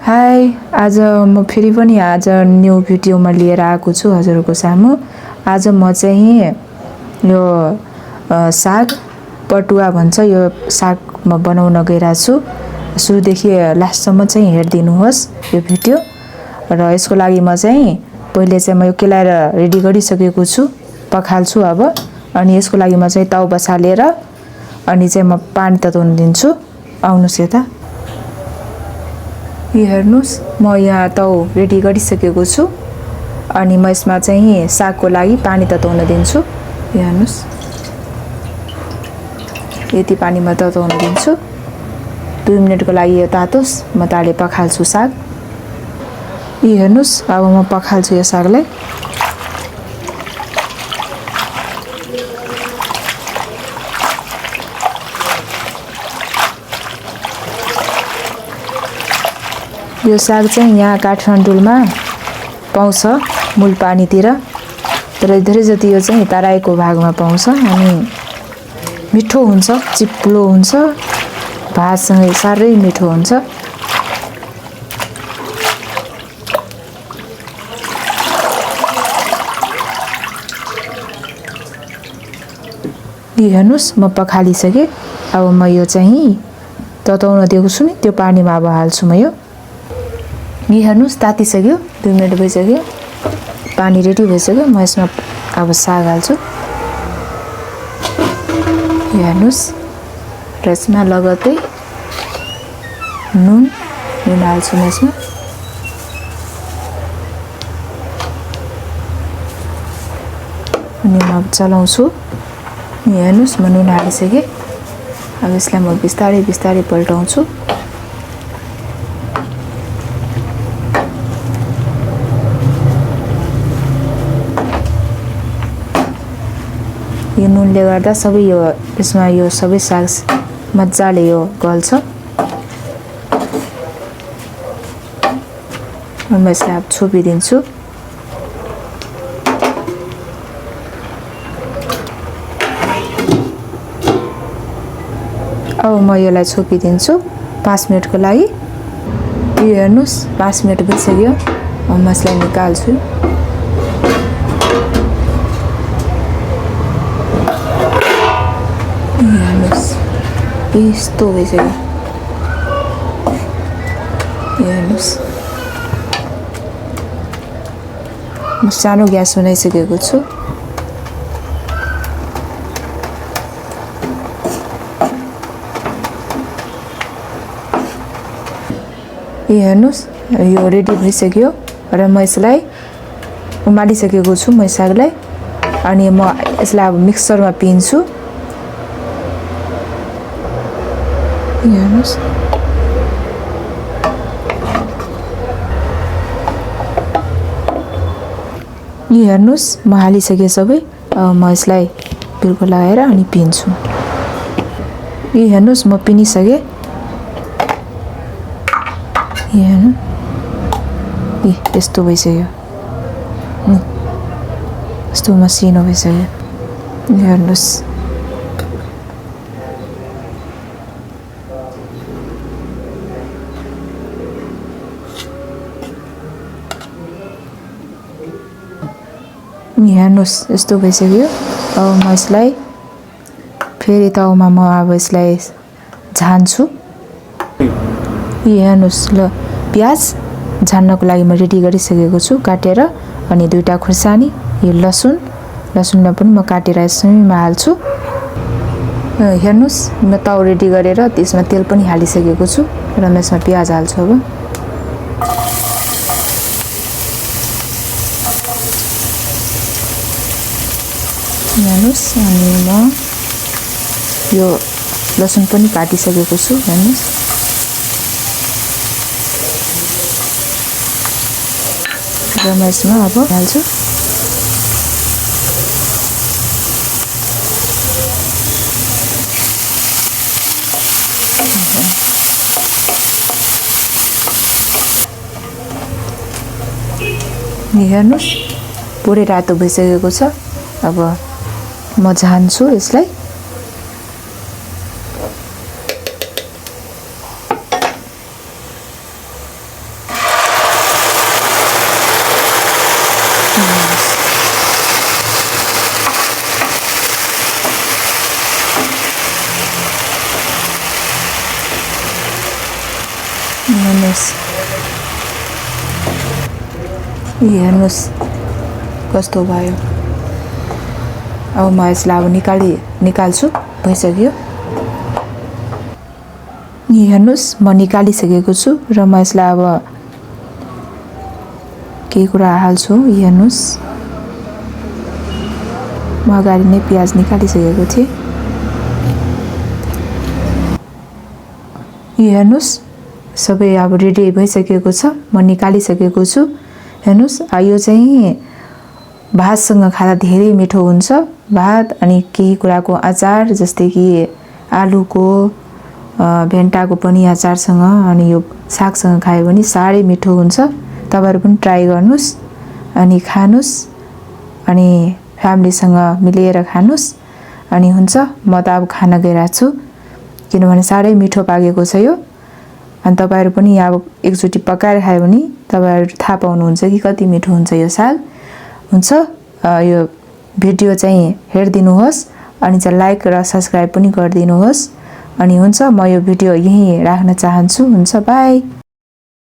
High, आज म फेरि पनि आज न्यू भिडियोमा लिएर आएको छु हजुरको सामु। आज म चाहिँ यो साग पटुवा भन्छ यो साग म बनाउन गइरहेको छु। सुरुदेखि लास्टसम्म चाहिँ हेरिदिनुहोस् यो भिडियो। र यसको लागि म चाहिँ पहिले चाहिँ म यो केलाएर रेडी गरिसकेको छु, पखाल्छु अब। अनि यसको लागि म चाहिँ ताउ बसालेर अनि चाहिँ म पानी तताउन दिन्छु। आउनुहोस् यता। यो हेर्नुस्, म यहाँ ताउ रेडी गरिसकेको छु। अनि म यसमा चाहिँ सागको लागि पानी तताउन दिन्छु। यो हेर्नुस्, यति पानी म तताउन दिन्छु। 2 मिनेटको लागि यो तातोस्, म ताले पखाल्छु साग। यो हेर्नुस्, अब म पखाल्छु यो सागलाई। यो साग चाहिँ यहाँ काठमाडौँमा पाउँछ मूल पानीतिर, तर धेरै जति यो चाहिँ तराईको भागमा पाउँछ। अनि मिठो हुन्छ, चिप्लो हुन्छ, भातसँगै साह्रै मिठो हुन्छ। यो हेर्नुस्, म पखालिसकेँ। अब म यो चाहिँ तताउन दिएको छु नि, त्यो पानीमा अब हाल्छु म यो। यो हेर्नुस्, तातिसक्यो, 2 मिनेट भइसक्यो, पानी रेडी भइसक्यो। म यसमा अब साग हाल्छु। यो हेर्नुस्, र यसमा लगत्तै नुन हाल्छु म यसमा। अनि म चलाउँछु। यो हेर्नुस्, म नुन हालिसकेँ। अब यसलाई म बिस्तारै बिस्तारै पल्टाउँछु। यो नुनले गर्दा सबै यो यसमा यो सबै साग मजाले यो गल्छ। म यसलाई अब छोपिदिन्छु। अब म यसलाई छोपिदिन्छु 5 मिनेटको लागि। यो हेर्नुस्, 5 मिनेट भइसक्यो। म यसलाई निकाल्छु। हेर्नुस्, यस्तो भइसक्यो। हेर्नुस्, म सानो ग्यास बनाइसकेको छु। यो हेर्नुस्, यो रेडी भइसक्यो। र म यसलाई उमालिसकेको छु म सागलाई। अनि म यसलाई अब मिक्सरमा पिन्छु। हेर्नुस्, यो हेर्नुस्, म हालिसकेँ सबै। अब म यसलाई बिल्कुल लगाएर अनि पिन्छु। यो हेर्नुस्, म पिनिसकेँ। यो हेर्नु, यस्तो भइसक्यो, यस्तो मसिनो भइसक्यो। हेर्नुस्, हेर्नुस्, यस्तो भइसक्यो। अब म यसलाई फेरि ताउमा म अब यसलाई झान्छु। यो हेर्नुस्, ल प्याज झान्नको लागि म रेडी गरिसकेको छु काटेर। अनि 2टा खुर्सानी, यो लसुनलाई पनि म काटेर यसैमा हाल्छु। हेर्नुस्, म ताउ रेडी गरेर त्यसमा तेल पनि हालिसकेको छु। र म यसमा प्याज हाल्छु अब। हेर्नुस्, अनि म यो लसुन पनि काटिसकेको छु। हेर्नुस्, र म यसमा अब हाल्छु। हेर्नुस्, पुरै रातो भइसकेको छ। अब म झान्छु यसलाई। हेर्नुहोस्, हेर्नुहोस् कस्तो भयो। अब म यसलाई अब निकाल्छु, भइसक्यो। हेर्नुहोस् म निकालिसकेको छु र म यसलाई अब केही कुरा हाल्छु। हेर्नुहोस् म अगाडि नै प्याज निकालिसकेको थिएँ। हेर्नुहोस् सबै अब रेडी भइसकेको छ, म निकालिसकेको छु। हेर्नुहोस् यो चाहिँ भातसँग खाँदा धेरै मिठो हुन्छ। भात अनि केही कुराको अचार जस्तै कि आलुको, भेन्टाको पनि अचारसँग अनि यो सागसँग खायो भने साह्रै मिठो हुन्छ। तपाईहरु पनि ट्राई गर्नुस् अनि खानुस् अनि फ्यामिलीसँग मिलेर खानुस्। अनि हुन्छ, म त अब खान गइरहेको छु किनभने साह्रै मिठो पाकेको छ यो। अनि तपाईहरु पनि अब एकचोटी पकाएर खायो भने तपाईहरु थाहा पाउनुहुन्छ कि कति मिठो हुन्छ यो साग। हुन्छ, यो भिडियो चाहिँ हेरिदिनुहोस् अनि चाहिँ लाइक र सब्स्क्राइब पनि गरिदिनुहोस्। अनि हुन्छ, म यो भिडियो यही राख्न चाहन्छु। हुन्छ, बाइ।